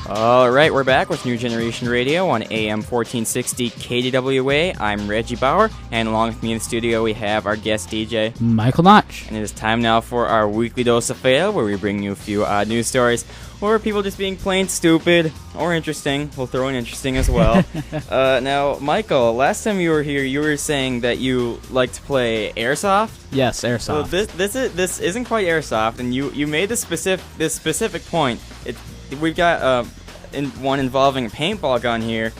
All right, we're back with New Generation Radio on AM 1460 KDWA. I'm Reggie Bauer, and along with me in the studio we have our guest DJ, Michael Notch. And it is time now for our weekly dose of fail, where we bring you a few odd news stories, or people just being plain stupid or interesting. We'll throw in interesting as well. Now, Michael, last time you were here, you were saying that you like to play airsoft. Yes, airsoft. So this isn't quite airsoft, and you made this specific point. We've got one involving a paintball gun here.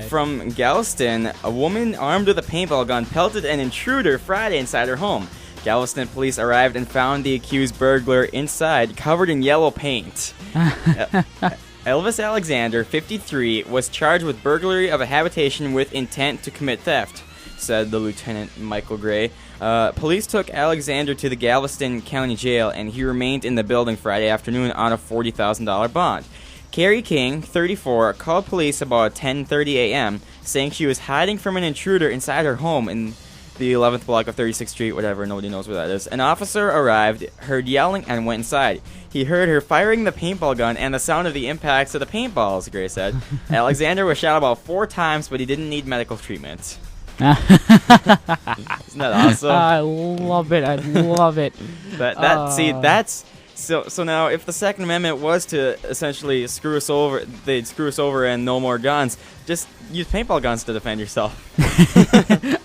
From Galveston, a woman armed with a paintball gun pelted an intruder Friday inside her home. Galveston police arrived and found the accused burglar inside, covered in yellow paint. Elvis Alexander, 53, was charged with burglary of a habitation with intent to commit theft, said the Lieutenant Michael Gray. Police took Alexander to the Galveston County Jail, and he remained in the building Friday afternoon on a $40,000 bond. Carrie King, 34, called police about 10:30 a.m., saying she was hiding from an intruder inside her home in the 11th block of 36th Street, whatever, nobody knows where that is. An officer arrived, heard yelling, and went inside. He heard her firing the paintball gun and the sound of the impacts of the paintballs, Gray said. Alexander was shot about 4 times, but he didn't need medical treatment. Isn't that awesome? I love it. I love it. That's so now if the Second Amendment was to essentially screw us over, they'd screw us over and no more guns. Just use paintball guns to defend yourself.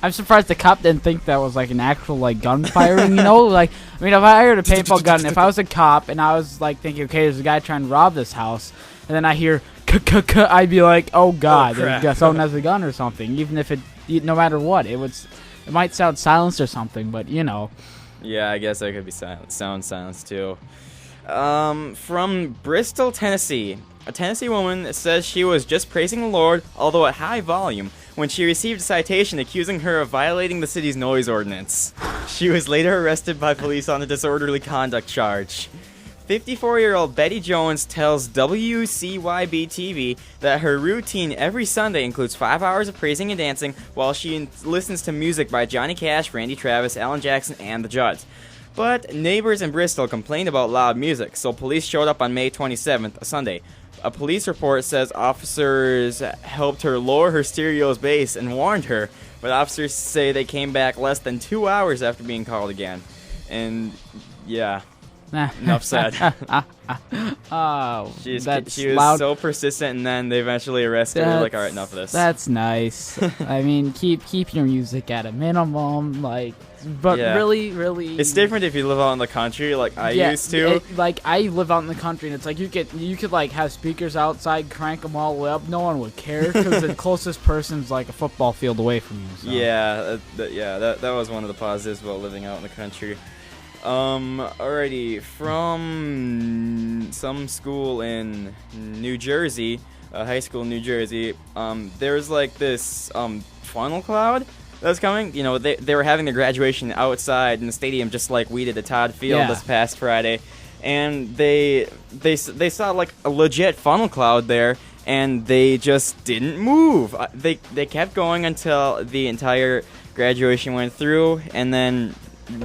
I'm surprised the cop didn't think that was like an actual like gun firing, you know? Like, I mean, if I heard a paintball gun, if I was a cop and I was like thinking, okay, there's a guy trying to rob this house, and then I hear I'd be like, oh god, someone has a gun or something. Even if no matter what, it might sound silenced or something, but you know. Yeah, I guess that could be sound silence too. From Bristol, Tennessee, a Tennessee woman says she was just praising the Lord, although at high volume, when she received a citation accusing her of violating the city's noise ordinance. She was later arrested by police on a disorderly conduct charge. 54-year-old Betty Jones tells WCYB-TV that her routine every Sunday includes 5 hours of praising and dancing while she listens to music by Johnny Cash, Randy Travis, Alan Jackson, and the Judds. But neighbors in Bristol complained about loud music, so police showed up on May 27th, a Sunday. A police report says officers helped her lower her stereo's bass and warned her, but officers say they came back less than 2 hours after being called again. And, yeah. Enough said. She was so persistent, and then they eventually arrested her. Like, all right, enough of this. That's nice. I mean, keep your music at a minimum, like. But yeah. really, it's different if you live out in the country, like I used to. Like I live out in the country, and it's like you could like have speakers outside, crank them all the way up. No one would care because the closest person's like a football field away from you. So. Yeah, that was one of the positives about living out in the country. Alrighty, from some school in New Jersey, a high school in New Jersey, there's like this funnel cloud that's coming. You know, they were having their graduation outside in the stadium, just like we did at Todd Field this past Friday, and they saw like a legit funnel cloud there, and they just didn't move. They kept going until the entire graduation went through, and then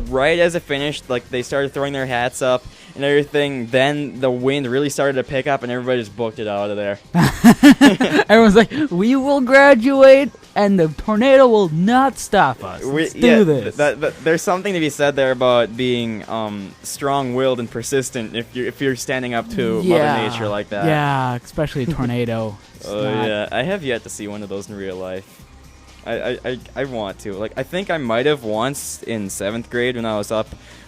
right as it finished, like they started throwing their hats up and everything. Then the wind really started to pick up, and everybody just booked it out of there. Everyone's like, "We will graduate, and the tornado will not stop us. Let's do this." There's something to be said there about being strong-willed and persistent if you're standing up to Mother Nature like that. Yeah, especially a tornado. Yeah, I have yet to see one of those in real life. I want to. Like, I think I might have once in 7th grade when I was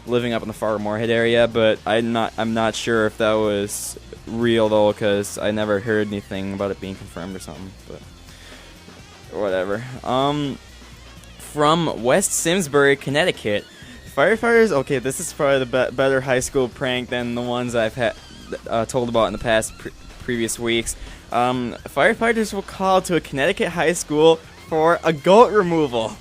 living up in the Far Moorhead area, but I'm not sure if that was real though, because I never heard anything about it being confirmed or something. But whatever. From West Simsbury, Connecticut, firefighters. Okay, this is probably the better high school prank than the ones I've told about in the past previous weeks. Firefighters were called to a Connecticut high school for a goat removal.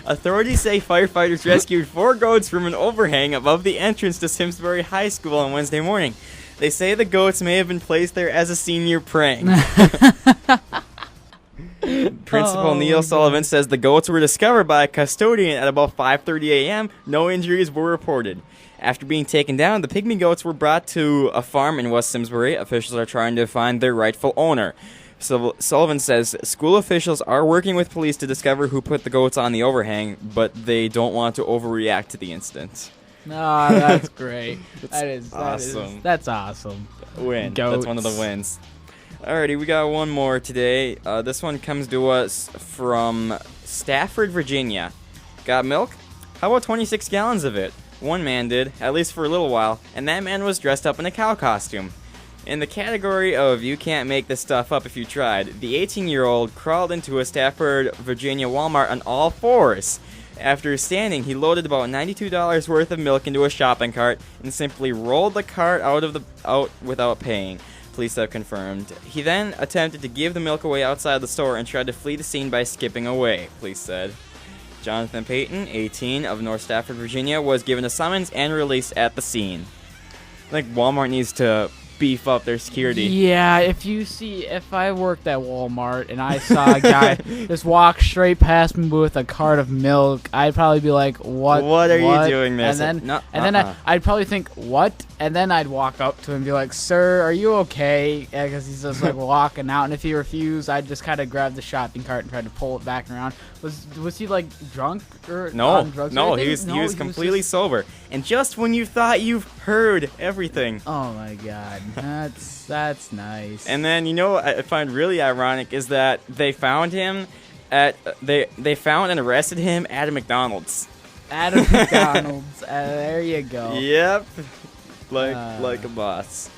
Authorities say firefighters rescued 4 goats from an overhang above the entrance to Simsbury High School on Wednesday morning. They say the goats may have been placed there as a senior prank. Principal Neil Sullivan says the goats were discovered by a custodian at about 5:30 a.m. No injuries were reported. After being taken down, the pygmy goats were brought to a farm in West Simsbury. Officials are trying to find their rightful owner. Sullivan says school officials are working with police to discover who put the goats on the overhang, but they don't want to overreact to the incident. No, that's great. That's awesome. That's awesome. Win. Goats. That's one of the wins. Alrighty, we got one more today. This one comes to us from Stafford, Virginia. Got milk? How about 26 gallons of it? One man did, at least for a little while, and that man was dressed up in a cow costume. In the category of you can't make this stuff up if you tried, the 18-year-old crawled into a Stafford, Virginia Walmart on all fours. After standing, he loaded about $92 worth of milk into a shopping cart and simply rolled the cart out without paying. Police have confirmed. He then attempted to give the milk away outside the store and tried to flee the scene by skipping away, police said. Jonathan Payton, 18, of North Stafford, Virginia, was given a summons and released at the scene. I think Walmart needs to beef up their security. Yeah, if I worked at Walmart and I saw a guy just walk straight past me with a cart of milk, I'd probably be like, "What? What are you doing, miss?" And then I'd probably think, "What?" And then I'd walk up to him and be like, "Sir, are you okay?" Because he's just like walking out. And if he refused, I'd just kind of grab the shopping cart and try to pull it back around. Was he like drunk or on drugs? No, he was completely sober. And just when you thought you've heard everything. Oh my God, that's nice. And then what I find really ironic is that they found him they found and arrested him at a McDonald's. At a McDonald's. There you go. Yep. Like a boss.